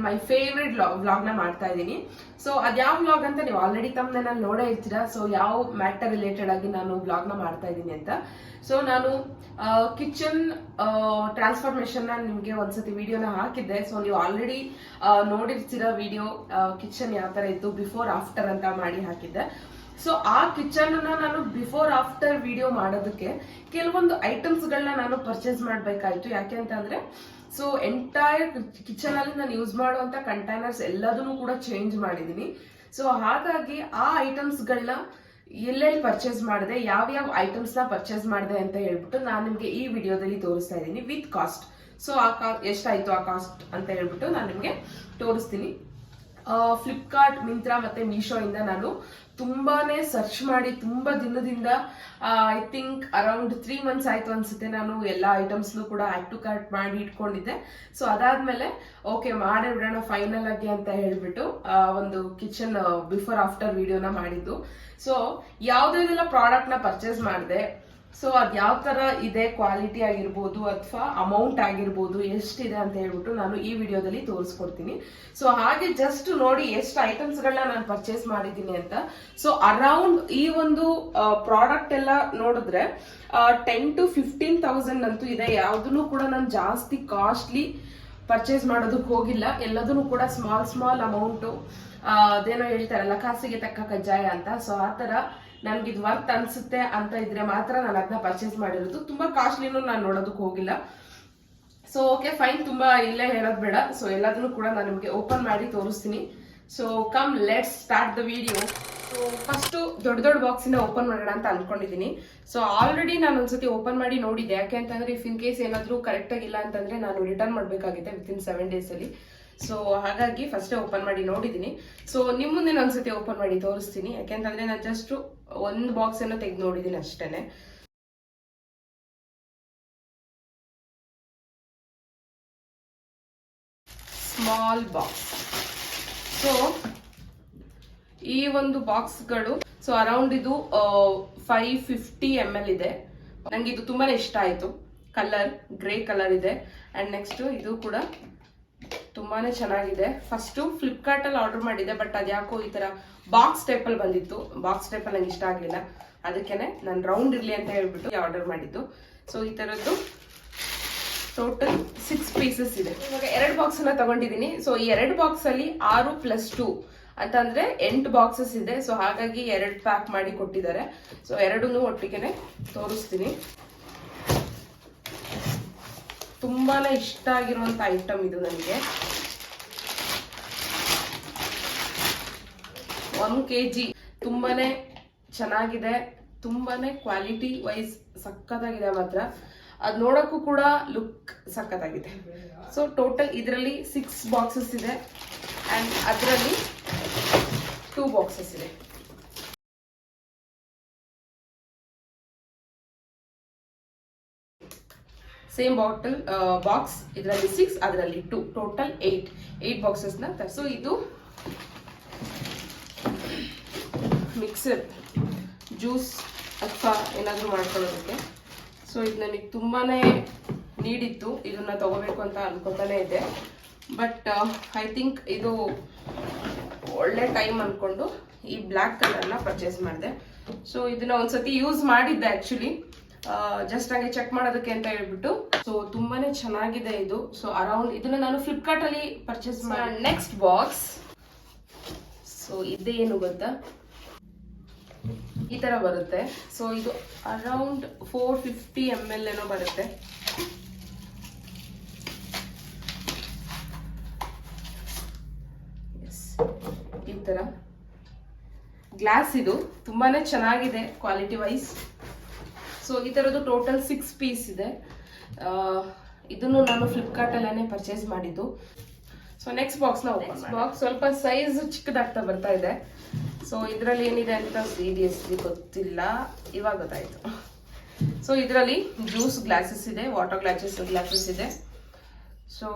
My favourite ವ್ಲಾಗ್ನ ಮಾಡ್ತಾ ಇದ್ದೀನಿ. ಸೊ ಅದ್ಯಾವ ವ್ಲಾಗ್ ಅಂತ ನೀವು ಆಲ್ರೆಡಿ ತಮ್ಮನಲ್ಲಿ ನೋಡೇ ಇರ್ತೀರಾ. ಸೊ ಯಾವ ಮ್ಯಾಟರ್ ರಿಲೇಟೆಡ್ ಆಗಿ ನಾನು ವ್ಲಾಗ್ನ ಮಾಡ್ತಾ ಇದ್ದೀನಿ ಅಂತ. ಸೊ ನಾನು ಕಿಚನ್ ಟ್ರಾನ್ಸ್ಫಾರ್ಮೇಶನ್ ನಿಮಗೆ ಒಂದ್ಸತಿ ವಿಡಿಯೋನ ಹಾಕಿದ್ದೆ. ಸೊ ನೀವು ಆಲ್ರೆಡಿ ನೋಡಿರ್ತೀರಾ ವಿಡಿಯೋ, ಕಿಚನ್ ಯಾವ ತರ ಇತ್ತು ಬಿಫೋರ್ ಆಫ್ಟರ್ ಅಂತ ಮಾಡಿ ಹಾಕಿದ್ದೆ. ಸೊ ಆ ಕಿಚನ್ ನಾನು ಬಿಫೋರ್ ಆಫ್ಟರ್ ವಿಡಿಯೋ ಮಾಡೋದಕ್ಕೆ ಕೆಲವೊಂದು ಐಟಮ್ಸ್ ಗಳನ್ನ ನಾನು ಪರ್ಚೇಸ್ ಮಾಡ್ಬೇಕಾಯ್ತು. ಯಾಕೆ ಅಂತಂದ್ರೆ ಸೊ ಎಂಟೈರ್ ಕಿಚನ್ ಅಲ್ಲಿ ನಾನು ಯೂಸ್ ಮಾಡುವಂತ ಕಂಟೈನರ್ಸ್ ಎಲ್ಲದನ್ನು ಕೂಡ ಚೇಂಜ್ ಮಾಡಿದೀನಿ. ಸೊ ಹಾಗಾಗಿ ಆ ಐಟಮ್ಸ್ ಗಳನ್ನ ಎಲ್ಲೆಲ್ಲಿ ಪರ್ಚೇಸ್ ಮಾಡಿದೆ, ಯಾವ್ಯಾವ ಐಟಮ್ಸ್ ನ ಪರ್ಚೇಸ್ ಮಾಡಿದೆ ಅಂತ ಹೇಳ್ಬಿಟ್ಟು ನಾನು ನಿಮ್ಗೆ ಈ ವಿಡಿಯೋದಲ್ಲಿ ತೋರಿಸ್ತಾ ಇದ್ದೀನಿ ವಿತ್ ಕಾಸ್ಟ್. ಸೊ ಎಷ್ಟಾಯ್ತು ಆ ಕಾಸ್ಟ್ ಅಂತ ಹೇಳ್ಬಿಟ್ಟು ನಾನು ನಿಮ್ಗೆ ತೋರಿಸ್ತೀನಿ. ಫ್ಲಿಪ್ಕಾರ್ಟ್, ಮಿಂತ್ರಾ ಮತ್ತೆ ಮೀಶೋ ಇಂದ ನಾನು ತುಂಬಾನೇ ಸರ್ಚ್ ಮಾಡಿ ತುಂಬಾ ದಿನದಿಂದ ಐ ಥಿಂಕ್ ಅರೌಂಡ್ 3 months ಆಯ್ತು ಅನ್ಸುತ್ತೆ ನಾನು ಎಲ್ಲಾ ಐಟಮ್ಸ್ ಕೂಡ ಆಡ್ ಟು ಕಾರ್ಟ್ ಮಾಡಿ ಇಟ್ಕೊಂಡಿದ್ದೆ. ಸೊ ಅದಾದ್ಮೇಲೆ ಓಕೆ ಮಾಡೇ ಬಿಡೋಣ ಫೈನಲ್ ಆಗಿ ಅಂತ ಹೇಳ್ಬಿಟ್ಟು ಒಂದು ಕಿಚನ್ ಬಿಫೋರ್ ಆಫ್ಟರ್ ವಿಡಿಯೋನ ಮಾಡಿದ್ದು. ಸೊ ಯಾವ್ದೆಲ್ಲ ಪ್ರಾಡಕ್ಟ್ ನ ಪರ್ಚೇಸ್ ಮಾಡಿದೆ, ಸೊ ಅದ್ ಯಾವ ತರ ಇದೆ, ಕ್ವಾಲಿಟಿ ಆಗಿರ್ಬೋದು ಅಥವಾ ಅಮೌಂಟ್ ಆಗಿರ್ಬೋದು ಎಷ್ಟಿದೆ ಅಂತ ಹೇಳ್ಬಿಟ್ಟು ನಾನು ಈ ವಿಡಿಯೋದಲ್ಲಿ ತೋರಿಸ್ಕೊಡ್ತೀನಿ. ಸೊ ಹಾಗೆ ಜಸ್ಟ್ ನೋಡಿ ಎಷ್ಟು ಐಟಮ್ಸ್ ಗಳನ್ನ ನಾನು ಪರ್ಚೇಸ್ ಮಾಡಿದ್ದೀನಿ ಅಂತ. ಸೊ ಅರೌಂಡ್ ಈ ಒಂದು ಪ್ರಾಡಕ್ಟ್ ಎಲ್ಲ ನೋಡಿದ್ರೆ 10 to 15,000 ಅಂತೂ ಇದೆ. ಯಾವ್ದನ್ನು ಕೂಡ ನಾನು ಜಾಸ್ತಿ ಕಾಸ್ಟ್ಲಿ ಪರ್ಚೇಸ್ ಮಾಡೋದಕ್ಕೆ ಹೋಗಿಲ್ಲ. ಎಲ್ಲದನ್ನು ಕೂಡ ಸ್ಮಾಲ್ ಅಮೌಂಟ್, ಅದೇನೋ ಹೇಳ್ತಾರಲ್ಲ ಕಾಸಿಗೆ ತಕ್ಕ ಕಜ್ಜಾಯ ಅಂತ. ಸೊ ಆತರ ನನ್ಗೆ ಇದು ವರ್ತ್ ಅನ್ಸುತ್ತೆ ಅಂತ ಇದ್ರೆ ಮಾತ್ರ ನಾನು ಅದನ್ನ ಪರ್ಚೇಸ್ ಮಾಡಿರೋದು. ತುಂಬಾ ಕಾಸ್ಟ್ಲಿನೂ ನಾನು ನೋಡೋದಕ್ಕೆ ಹೋಗಿಲ್ಲ. ಸೊ ಓಕೆ ಫೈನ್, ತುಂಬಾ ಇಲ್ಲೇ ಹೇಳೋದ್ ಬೇಡ. ಸೊ ಎಲ್ಲದನ್ನು ಕೂಡ ನಾನು ನಿಮ್ಗೆ ಓಪನ್ ಮಾಡಿ ತೋರಿಸ್ತೀನಿ. So come let's start the video. So first ದೊಡ್ಡ ಬಾಕ್ಸ್ ಇಂದ ಓಪನ್ ಮಾಡೋಣ ಅಂತ ಅನ್ಕೊಂಡಿದೀನಿ. ಸೊ ಆಲ್ರೆಡಿ ನಾನು ಒಂದ್ಸತಿ ಓಪನ್ ಮಾಡಿ ನೋಡಿದ್ದೆ. ಯಾಕೆ ಅಂತಂದ್ರೆ ಇಫ್ ಇನ್ ಕೇಸ್ ಏನಾದ್ರೂ ಕರೆಕ್ಟ್ ಆಗಿಲ್ಲ ಅಂತಂದ್ರೆ ನಾನು ರಿಟರ್ನ್ ಮಾಡ್ಬೇಕಾಗಿದೆ ವಿತಿನ್ 7 days ಅಲ್ಲಿ. ಸೊ ಹಾಗಾಗಿ ಫಸ್ಟ್ ಓಪನ್ ಮಾಡಿ ನೋಡಿದೀನಿ. ಸೊ ನಿಮ್ ಮುಂದೆ ಒಂದ್ಸತಿ ಓಪನ್ ಮಾಡಿ ತೋರಿಸ್ತೀನಿ. ಯಾಕೆಂತಂದ್ರೆ ನಾನು ಜಸ್ಟ್ ಒಂದು ಬಾಕ್ಸ್ ಅನ್ನು ತೆಗೆದು ನೋಡಿದೀನಿ ಅಷ್ಟೇನೆ. Small box. ಸೊ ಈ ಒಂದು ಬಾಕ್ಸ್ಗಳು ಸೊ ಅರೌಂಡ್ ಇದು 550 ml ಇದೆ. ನಂಗೆ ಇದು ತುಂಬಾನೇ ಇಷ್ಟ ಆಯ್ತು. ಕಲರ್ ಗ್ರೇ ಕಲರ್ ಇದೆ. ಅಂಡ್ ನೆಕ್ಸ್ಟ್ ಇದು ಕೂಡ ತುಂಬಾನೇ ಚೆನ್ನಾಗಿದೆ. ಫಸ್ಟ್ ಫ್ಲಿಪ್ಕಾರ್ಟ್ ಅಲ್ಲಿ ಆರ್ಡರ್ ಮಾಡಿದೆ, ಬಟ್ ಅದ್ಯಾಕೋ ಈ ತರ ಬಾಕ್ಸ್ ಟೈಪ್ ಅಲ್ಲಿ ಬಂದಿತ್ತು. ಬಾಕ್ಸ್ ಟೈಪ್ ಅಲ್ಲಿ ನಂಗೆ ಇಷ್ಟ ಆಗ್ಲಿಲ್ಲ, ಅದಕ್ಕೇನೆ ನಾನು ರೌಂಡ್ ಇರ್ಲಿ ಅಂತ ಹೇಳ್ಬಿಟ್ಟು ಆರ್ಡರ್ ಮಾಡಿದ್ದು. ಸೊ ಈ ತರದ್ದು ಟೋಟಲ್ 6 pieces ಇದೆ. ಇವಾಗ 2 ಬಾಕ್ಸ್ ಅನ್ನ ತಗೊಂಡಿದ್ದೀನಿ. ಸೊ ಈ 2 ಬಾಕ್ಸ್ ಅಲ್ಲಿ 6+2 ಅಂತಂದ್ರೆ 8 ಬಾಕ್ಸಸ್ ಇದೆ. ಸೊ ಹಾಗಾಗಿ 2 ಪ್ಯಾಕ್ ಮಾಡಿ ಕೊಟ್ಟಿದ್ದಾರೆ. ಸೊ 2 ಒಟ್ಟಿಗೆನೆ ತೋರಿಸ್ತೀನಿ. ತುಂಬಾನೇ ಇಷ್ಟ ಆಗಿರುವಂತ ಐಟಮ್ ಇದು ನನಗೆ. 1 kg ತುಂಬಾನೇ ಚೆನ್ನಾಗಿದೆ. ತುಂಬಾನೇ ಕ್ವಾಲಿಟಿ ವೈಸ್ ಸಕ್ಕತ್ತಾಗಿದೆ ಮಾತ್ರ. ಅದ್ ನೋಡಕ್ಕೂ ಕೂಡ ಲುಕ್ ಸಕ್ಕತ್ತಾಗಿದೆ. ಸೊ ಟೋಟಲ್ ಇದರಲ್ಲಿ 6 ಬಾಕ್ಸಸ್ ಇದೆ ಅಂಡ್ ಅದರಲ್ಲಿ 2 ಬಾಕ್ಸಸ್ ಇದೆ. ಸೇಮ್ ಬಾಕ್ಸ್ ಇದರಲ್ಲಿ 6, ಅದರಲ್ಲಿ 2, ಟೋಟಲ್ 8 ಬಾಕ್ಸಸ್ ನ ತರಿಸು. ಇದು ಮಿಕ್ಸರ್ ಜ್ಯೂಸ್ ಅಥವಾ ಏನಾದರೂ ಮಾಡ್ಕೊಳ್ಳೋದಕ್ಕೆ. ಸೊ ಇದು ನನಗೆ ತುಂಬಾನೇ ನೀಡಿತ್ತು, ಇದನ್ನ ತಗೋಬೇಕು ಅಂತ ಅನ್ಕೋತಾನೆ ಇದೆ. ಬಟ್ ಐ ಥಿಂಕ್ ಇದು ಒಳ್ಳೆ ಟೈಮ್ ಅನ್ಕೊಂಡು ಈ ಬ್ಲ್ಯಾಕ್ ಕಲರ್ನ ಪರ್ಚೇಸ್ ಮಾಡಿದೆ. ಸೊ ಇದನ್ನ ಒಂದ್ಸತಿ ಯೂಸ್ ಮಾಡಿದ್ದೆ ಆಕ್ಚುಲಿ, ಜಸ್ಟ್ ಹಾಗೆ ಚೆಕ್ ಮಾಡೋದಕ್ಕೆ ಅಂತ ಹೇಳ್ಬಿಟ್ಟು. ಸೊ ತುಂಬಾನೇ ಚೆನ್ನಾಗಿದೆ ಇದು. ಸೊ ಅರೌಂಡ್ ಇದನ್ನ ನಾನು ಫ್ಲಿಪ್ಕಾರ್ಟ್ ಅಲ್ಲಿ ಪರ್ಚೇಸ್ ಮಾಡಿ. Next box. ಸೊ ಇದೇನು ಗೊತ್ತಾ, ಈ ತರ ಬರುತ್ತೆ. ಸೊ ಇದು ಅರೌಂಡ್ 450 ml ಏನೋ ಬರುತ್ತೆ. ಈ ತರ ಗ್ಲಾಸ್. ಇದು ತುಂಬಾನೇ ಚೆನ್ನಾಗಿದೆ ಕ್ವಾಲಿಟಿ ವೈಸ್. ಸೊ ಈ ತರದ್ದು ಟೋಟಲ್ 6 ಪೀಸ್ ಇದೆ. ಇದನ್ನು ನಾನು ಫ್ಲಿಪ್ಕಾರ್ಟ್ ಅಲ್ಲೇ ಪರ್ಚೇಸ್ ಮಾಡಿದ್ದು. ಸೊ ನೆಕ್ಸ್ಟ್ ಬಾಕ್ಸ್ ನ ಓಪನ್ ಮಾಡಿ. ಬಾಕ್ಸ್ ಸ್ವಲ್ಪ ಸೈಜ್ ಚಿಕ್ಕದಾಗ್ತಾ ಬರ್ತಾ ಇದೆ. ಸೊ ಇದರಲ್ಲಿ ಏನಿದೆ ಅಂತ ಸೀರಿಯಸ್ಲಿ ಗೊತ್ತಿಲ್ಲ, ಇವಾಗ ಗೊತ್ತಾಯ್ತು. ಸೊ ಇದರಲ್ಲಿ ಜ್ಯೂಸ್ ಗ್ಲಾಸಸ್ ಇದೆ, ವಾಟರ್ ಗ್ಲಾಸಸ್ ಇದೆ. ಸೊ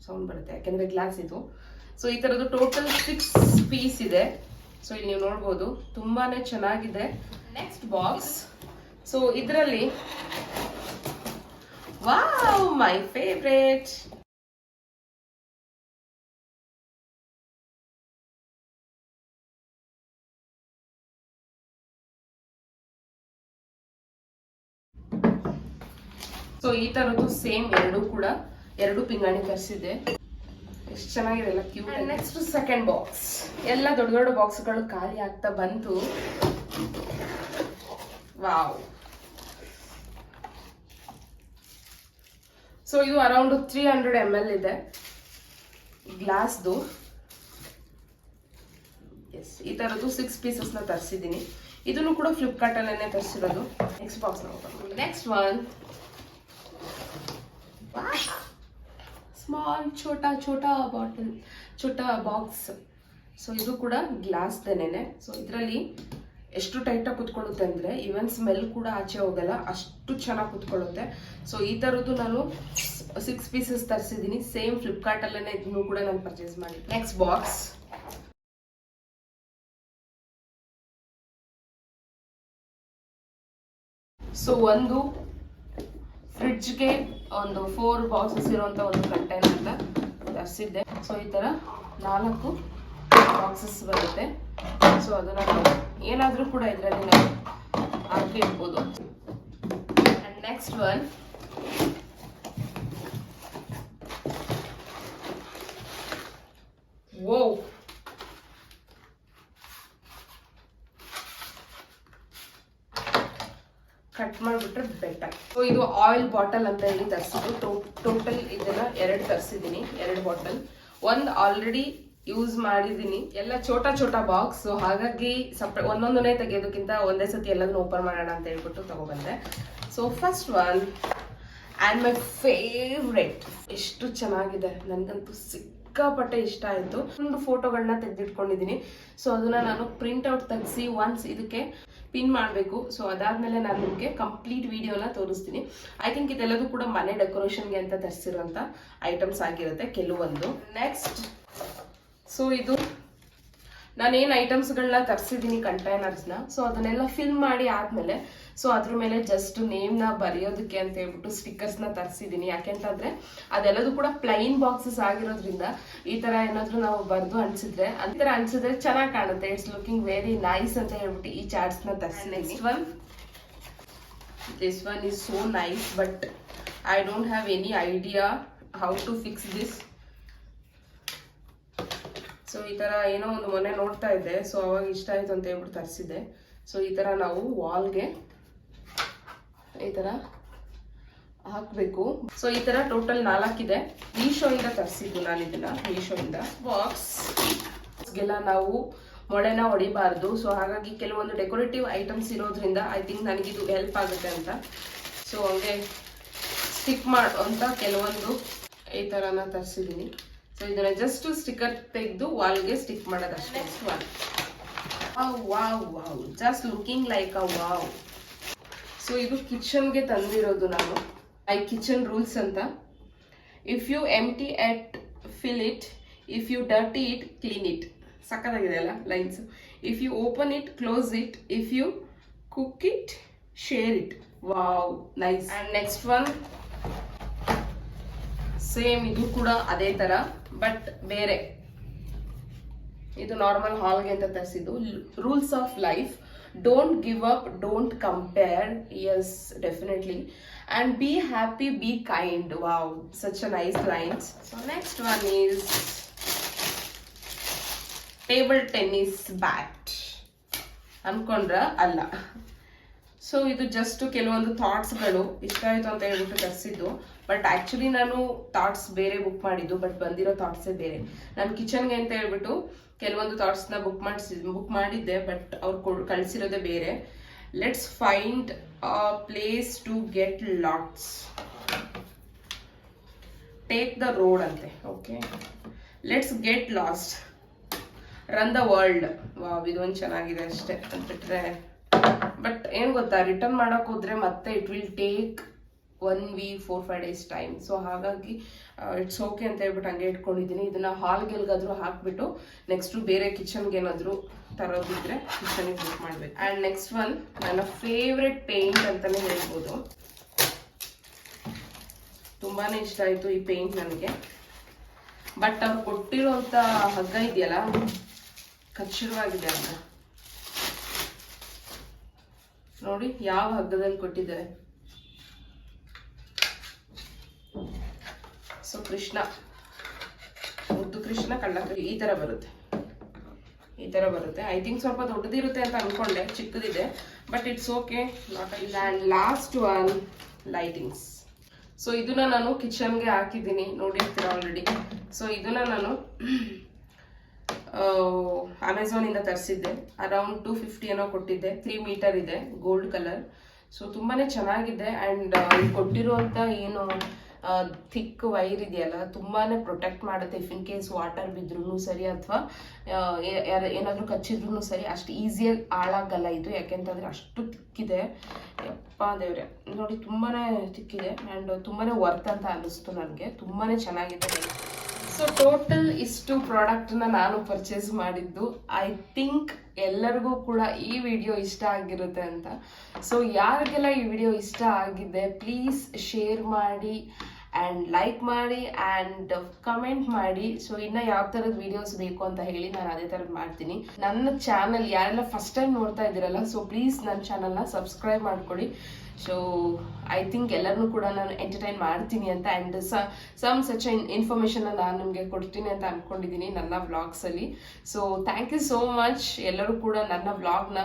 ಸೌಂಡ್ ಬರುತ್ತೆ ಯಾಕೆಂದ್ರೆ ಗ್ಲಾಸ್ ಇದು. ಸೊ ಈ ತರದ್ದು ಟೋಟಲ್ 6 ಪೀಸ್ ಇದೆ. ಸೊ ಇಲ್ಲಿ ನೀವು ನೋಡ್ಬೋದು ತುಂಬಾನೇ ಚೆನ್ನಾಗಿದೆ. Next box. ಸೊ ಇದರಲ್ಲಿ ವಾವ್, ಮೈ ಫೇವ್ರೇಟ್ ಸೊ ಈ ತರದ್ದು ಸೇಮ್ ಎರಡು ಪಿಂಗಾಣಿ ತರಿಸಿದ್ದೆ. ಎಷ್ಟು ಚೆನ್ನಾಗಿದೆ ಎಲ್ಲ ಕ್ಯೂಟ್. Next second box. ಎಲ್ಲ ದೊಡ್ಡ ದೊಡ್ಡ ಬಾಕ್ಸ್ಗಳು ಖಾಲಿ ಆಗ್ತಾ ಬಂತು. ವಾವ್. ಸೊ ಇದು ಅರೌಂಡ್ 300 ml ಇದೆ ಗ್ಲಾಸ್ದು. ಎಸ್, ಈ ತರದ್ದು 6 ಪೀಸಸ್ ನ ತರಿಸಿದ್ದೀನಿ. ಇದನ್ನು ಕೂಡ ಫ್ಲಿಪ್ಕಾರ್ಟ್ ಅಲ್ಲೇನೆ ತರಿಸಿರೋದು. Next box next one small ಛೋಟಾ ಬಾಟಲ್, ಛೋಟಾ ಬಾಕ್ಸ್. ಸೊ ಇದು ಕೂಡ ಗ್ಲಾಸ್ ದೇನೆ. ಸೊ ಇದರಲ್ಲಿ ಎಷ್ಟು ಟೈಟಾಗಿ ಕುತ್ಕೊಳ್ಳುತ್ತೆ ಅಂದರೆ ಈವನ್ ಸ್ಮೆಲ್ ಕೂಡ ಆಚೆ ಹೋಗಲ್ಲ, ಅಷ್ಟು ಚೆನ್ನಾಗಿ ಕುತ್ಕೊಳ್ಳುತ್ತೆ. ಸೊ ಈ ಥರದ್ದು ನಾನು 6 ಪೀಸಸ್ ತರಿಸಿದ್ದೀನಿ. ಸೇಮ್ ಫ್ಲಿಪ್ಕಾರ್ಟ್ ಅಲ್ಲೇ ಇದನ್ನು ಕೂಡ ನಾನು ಪರ್ಚೇಸ್ ಮಾಡಿ. Next box. ಸೊ ಒಂದು ಫ್ರಿಡ್ಜ್ಗೆ ಒಂದು 4 ಬಾಕ್ಸಸ್ ಇರುವಂತ ಒಂದು ಕಂಟೈನರ್ ಅಂತ ತರಿಸಿದ್ದೆ. ಸೊ ಈ ತರ 4 ಬಾಕ್ಸಸ್ ಬರುತ್ತೆ. ಸೊ ಅದನ್ನ ನಾವು ಏನಾದ್ರೂ ಕೂಡ ಇದರಲ್ಲಿ ನಾವು ಹಾಕಿ ಇಡ್ಬೋದು. And next one Woh, cut ಮಾಡಿಬಿಟ್ರೆ ಬೆಟರ್. ಸೊ ಇದು ಆಯಿಲ್ ಬಾಟಲ್ ಅಂತ ಹೇಳಿ ತರಿಸಿದ್ದು. ಟೋಟಲ್ ಇದನ್ನ 2 ತರಿಸಿದ್ದೀನಿ, 2 ಬಾಟಲ್. ಒಂದು ಆಲ್ರೆಡಿ ಯೂಸ್ ಮಾಡಿದ್ದೀನಿ. ಎಲ್ಲ ಛೋಟಾ ಬಾಕ್ಸ್. ಸೊ ಹಾಗಾಗಿ ಒಂದೊಂದನೇ ತೆಗೆಯೋದಕ್ಕಿಂತ ಒಂದೇ ಸತಿ ಎಲ್ಲದನ್ನು ಓಪನ್ ಮಾಡೋಣ ಅಂತ ಹೇಳ್ಬಿಟ್ಟು ತಗೊಬಂದೆ. So first one and my favourite. ಎಷ್ಟು ಚೆನ್ನಾಗಿದೆ, ನನಗಂತೂ ಸಿಕ್ಕಾಪಟ್ಟೆ ಇಷ್ಟ ಆಯಿತು. ಒಂದು ಫೋಟೋಗಳನ್ನ ತೆಗೆದಿಟ್ಕೊಂಡಿದ್ದೀನಿ. ಸೊ ಅದನ್ನ ನಾನು ಪ್ರಿಂಟ್ ಔಟ್ ತೆಗೆಸಿ ಒನ್ಸ್ ಇದಕ್ಕೆ ಪಿನ್ ಮಾಡಬೇಕು. ಸೊ ಅದಾದ್ಮೇಲೆ ನಾನು ನಿಮಗೆ ಕಂಪ್ಲೀಟ್ ವಿಡಿಯೋನ ತೋರಿಸ್ತೀನಿ. ಐ ಥಿಂಕ್ ಇದೆಲ್ಲದೂ ಕೂಡ ಮನೆ ಡೆಕೋರೇಷನ್ಗೆ ಅಂತ ತರಿಸಿರೋಂಥ ಐಟಮ್ಸ್ ಆಗಿರುತ್ತೆ ಕೆಲವೊಂದು. ನೆಕ್ಸ್ಟ್, ಸೊ ಇದು ನಾನೇನು ಐಟಮ್ಸ್ಗಳನ್ನ ತರಿಸಿದ್ದೀನಿ ಕಂಟೈನರ್ಸ್ನ, ಸೊ ಅದನ್ನೆಲ್ಲ ಫಿಲ್ ಮಾಡಿ ಆದಮೇಲೆ ಸೊ ಅದ್ರ ಮೇಲೆ ಜಸ್ಟ್ ನೇಮ್ನ ಬರೆಯೋದಕ್ಕೆ ಅಂತ ಹೇಳ್ಬಿಟ್ಟು ಸ್ಟಿಕ್ಕರ್ಸ್ನ ತರಿಸಿದ್ದೀನಿ. ಯಾಕೆಂತಂದ್ರೆ ಅದೆಲ್ಲದೂ ಕೂಡ ಪ್ಲೈನ್ ಬಾಕ್ಸಸ್ ಆಗಿರೋದ್ರಿಂದ ಈ ಥರ ಏನಾದರೂ ನಾವು ಬರೆದು ಅನ್ಸಿದ್ರೆ ಚೆನ್ನಾಗಿ ಕಾಣುತ್ತೆ. ಇಟ್ಸ್ ಲುಕಿಂಗ್ ವೆರಿ ನೈಸ್ ಅಂತ ಹೇಳ್ಬಿಟ್ಟು ಈ ಚಾರ್ಟ್ಸ್ನ ತರಿಸಿದ್ದೀನಿ. This one is so nice, but I don't have any idea how to fix this. So ಈ ತರ ಏನೋ ಒಂದು ಮೊನ್ನೆ ನೋಡ್ತಾ ಇದ್ದೆ, ಸೊ ಅವಾಗ ಇಷ್ಟ ಆಯ್ತು ಅಂತ ಹೇಳ್ಬಿಟ್ಟು ತರಿಸಿದ್ದೆ. ಸೊ ಈ ತರ ನಾವು ವಾಲ್ಗೆ ಈ ತರ ಹಾಕಬೇಕು. ಸೊ ಈ ತರ ಟೋಟಲ್ 4 ಇದೆ. ಮೀಶೋ ಇಂದ ತರಿಸಿದ್ದು ನಾನು ಇದನ್ನ, ಮೀಶೋ ಇಂದ. ಬಾಕ್ಸ್ಗೆಲ್ಲ ನಾವು ಮೊಳೆನ ಹೊಡಿಬಾರ್ದು. ಸೊ ಹಾಗಾಗಿ ಕೆಲವೊಂದು ಡೆಕೋರೇಟಿವ್ ಐಟಮ್ಸ್ ಇರೋದ್ರಿಂದ ಐ ಥಿಂಕ್ ನನಗಿದು ಹೆಲ್ಪ್ ಆಗುತ್ತೆ ಅಂತ. ಸೊ ಹಂಗೆ ಸ್ಟಿಕ್ ಮಾಡುವಂತ ಕೆಲವೊಂದು ಈ ತರನ ತರಿಸಿದ್ದೀನಿ. ಸೊ ಇದನ್ನ ಜಸ್ಟ್ ಸ್ಟಿಕ್ಕರ್ ತೆಗೆದು ವಾಲ್ಗೆ ಸ್ಟಿಕ್ ಮಾಡೋದಷ್ಟೇ. Next one, wow, just looking like a wow. So ಇದು ಕಿಚನ್ಗೆ ತಂದಿರೋದು ನಾನು. ಐ ಕಿಚನ್ ರೂಲ್ಸ್ ಅಂತ. If you empty it fill it, if you dirty it clean it. ಸಕ್ಕತ್ತಾಗಿದೆ ಅಲ್ಲ lines. If you open it close it, if you cook it share it. Wow, nice. And next one same, ಇದು ಕೂಡ ಅದೇ ತರ but ಬೇರೆ. ಇದು normal ಹಾಲ್ಗೆ ಅಂತ ತರಿಸಿದ್ದು. Rules of life, don't give up, don't compare. Yes, definitely. And be happy, be kind. Wow, such a nice lines. So next one is table tennis bat. ಅನ್ಕೊಂಡ್ರ ಅಲ್ಲ. ಸೊ ಇದು ಜಸ್ಟ್ ಕೆಲವೊಂದು ಥಾಟ್ಸ್ಗಳು ಇಷ್ಟ ಆಯ್ತು ಅಂತ ಹೇಳ್ಬಿಟ್ಟು ತರಿಸಿದ್ದು. ಬಟ್ ಆಕ್ಚುಲಿ ನಾನು thoughts ಬೇರೆ ಬುಕ್ ಮಾಡಿದ್ದು, ಬಟ್ ಬಂದಿರೋ ಥಾಟ್ಸೇ ಬೇರೆ. ನಾನು ಕಿಚನ್ಗೆ ಅಂತ ಹೇಳ್ಬಿಟ್ಟು ಕೆಲವೊಂದು ಥಾಟ್ಸ್ನ ಬುಕ್ ಮಾಡಿದ್ದೆ, ಬಟ್ ಅವ್ರು ಕಳಿಸಿರೋದೇ ಬೇರೆ. Let's find a place to get lots. Take the road ಅಂತೆ. Okay, let's get lost. Run the world. Wow, ಇದೊಂದು ಚೆನ್ನಾಗಿದೆ ಅಷ್ಟೇ ಅಂದ್ಬಿಟ್ರೆ. ಬಟ್ ಏನ್ ಗೊತ್ತಾ, ರಿಟರ್ನ್ ಮಾಡಕ್ ಹೋದ್ರೆ ಮತ್ತೆ it will take 1 week 4-5 days time. So ಹಾಗಾಗಿ ಇಟ್ಸ್ ಓಕೆ ಅಂತ ಹೇಳ್ಬಿಟ್ಟು ಹಂಗೆ ಇಟ್ಕೊಂಡಿದ್ದೀನಿ. ಇದನ್ನ ಹಾಲ್ಗೆ ಎಲ್ಗಾದ್ರೂ ಹಾಕ್ಬಿಟ್ಟು ನೆಕ್ಸ್ಟ್ ಬೇರೆ ಕಿಚನ್ಗೆ ಏನಾದ್ರು ತರೋದಿದ್ರೆ ಕಿಚನ್ಗೆ ಬುಕ್ ಮಾಡ್ಬೇಕು. ಅಂಡ್ ನೆಕ್ಸ್ಟ್ ಒನ್ ನನ್ನ ಫೇವ್ರೆಟ್ ಪೇಂಟ್ ಅಂತಾನೆ ಹೇಳ್ಬೋದು. ತುಂಬಾನೇ ಇಷ್ಟ ಆಯ್ತು ಈ ಪೇಂಟ್ ನನಗೆ. ಬಟ್ ಅವ್ರು ಕೊಟ್ಟಿರೋಂಥ ಹಗ್ಗ ಇದೆಯಲ್ಲ, ಕಚ್ಚುರವಾಗಿದೆ ಅಂತ ನೋಡಿ. ಯಾವ ಹಗ್ಗದಲ್ಲಿ ಕೊಟ್ಟಿದ್ದಾರೆ ಸೊ ಕೃಷ್ಣ, ಮುದ್ದು ಕೃಷ್ಣ, ಕಳ್ಳ ಕೃಷ್ಣ ಈ ತರ ಬರುತ್ತೆ. ಈ ತರ ಬರುತ್ತೆ. ಐ ಥಿಂಕ್ ಸ್ವಲ್ಪ ದೊಡ್ಡದಿರುತ್ತೆ ಅಂತ ಅನ್ಕೊಂಡೆ, ಚಿಕ್ಕದಿದೆ, but it's okay. And last one lightings. So ಇದನ್ನ ನಾನು ಕಿಚನ್ಗೆ ಹಾಕಿದ್ದೀನಿ, ನೋಡಿರ್ತೀರ ಆಲ್ರೆಡಿ. ಸೊ ಇದನ್ನ ನಾನು ಅಮೆಝಾನ್ ಇಂದ ತರಿಸಿದ್ದೆ. ಅರೌಂಡ್ 250 ಏನೋ ಕೊಟ್ಟಿದ್ದೆ. 3 ಮೀಟರ್ ಇದೆ, ಗೋಲ್ಡ್ ಕಲರ್. ಸೊ ತುಂಬಾನೇ ಚೆನ್ನಾಗಿದೆ. ಅಂಡ್ ಕೊಟ್ಟಿರುವಂತ ಏನು ಥಿಕ್ ವೈರ್ ಇದೆಯಲ್ಲ, ತುಂಬಾನೇ ಪ್ರೊಟೆಕ್ಟ್ ಮಾಡುತ್ತೆ. ಇಫ್ ಇನ್ ಕೇಸ್ ವಾಟರ್ ಬಿದ್ರೂ ಸರಿ ಅಥವಾ ಏನಾದ್ರೂ ಕಚ್ಚಿದ್ರು ಸರಿ, ಅಷ್ಟು ಈಸಿಯಾಗಿ ಹಾಳಾಗಲ್ಲ ಇದು. ಯಾಕೆಂತಂದ್ರೆ ಅಷ್ಟು ತಿಕ್ಕಿದೆ. ಯಪ್ಪ ದೇವ್ರೆ, ನೋಡಿ ತುಂಬಾನೇ ತಿಕ್ಕಿದೆ. ಅಂಡ್ ತುಂಬಾನೇ ವರ್ತ್ ಅಂತ ಅನಿಸ್ತು ನನಗೆ. ತುಂಬಾನೇ ಚೆನ್ನಾಗಿದೆ. ಸೊ ಟೋಟಲ್ ಇಷ್ಟು ಪ್ರಾಡಕ್ಟ್ನ ನಾನು ಪರ್ಚೇಸ್ ಮಾಡಿದ್ದು. ಐ ಥಿಂಕ್ ಎಲ್ಲರಿಗೂ ಕೂಡ ಈ ವಿಡಿಯೋ ಇಷ್ಟ ಆಗಿರುತ್ತೆ ಅಂತ. ಸೊ ಯಾರಿಗೆಲ್ಲ ಈ ವಿಡಿಯೋ ಇಷ್ಟ ಆಗಿದೆ, ಪ್ಲೀಸ್ ಶೇರ್ ಮಾಡಿ ಆ್ಯಂಡ್ ಲೈಕ್ ಮಾಡಿ ಆ್ಯಂಡ್ ಕಮೆಂಟ್ ಮಾಡಿ. ಸೊ ಇನ್ನು ಯಾವ ಥರದ ವಿಡಿಯೋಸ್ ಬೇಕು ಅಂತ ಹೇಳಿ ನಾನು ಅದೇ ಥರದ್ದು ಮಾಡ್ತೀನಿ. ನನ್ನ ಚಾನಲ್ ಯಾರೆಲ್ಲ ಫಸ್ಟ್ ಟೈಮ್ ನೋಡ್ತಾ ಇದ್ದೀರಲ್ಲ, ಸೊ ಪ್ಲೀಸ್ ನನ್ನ ಚಾನಲ್ನ ಸಬ್ಸ್ಕ್ರೈಬ್ ಮಾಡ್ಕೊಳ್ಳಿ. ಸೊ ಐ ಥಿಂಕ್ ಎಲ್ಲರನ್ನೂ ಕೂಡ ನಾನು ಎಂಟರ್ಟೈನ್ ಮಾಡ್ತೀನಿ ಅಂತ. ಆ್ಯಂಡ್ ಸಮ್ ಸಚ್ ಇನ್ಫಾರ್ಮೇಷನ್ನ ನಾನು ನಿಮಗೆ ಕೊಡ್ತೀನಿ ಅಂತ ಅಂದ್ಕೊಂಡಿದ್ದೀನಿ ನನ್ನ ವ್ಲಾಗ್ಸಲ್ಲಿ. So thank you so much ಎಲ್ಲರೂ ಕೂಡ ನನ್ನ ವ್ಲಾಗ್ನ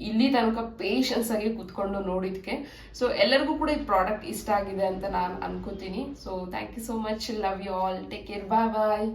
ಇಲ್ಲಿ ತನಕ ಪೇಷನ್ಸ್ ಆಗಿ ಕೂತ್ಕೊಂಡು ನೋಡಿದ್ಕೆ. ಸೊ ಎಲ್ಲರಿಗೂ ಕೂಡ ಈ ಪ್ರಾಡಕ್ಟ್ ಇಷ್ಟ ಆಗಿದೆ ಅಂತ ನಾನು ಅನ್ಕೋತೀನಿ. So thank you so much. Love you all. Take care. Bye bye.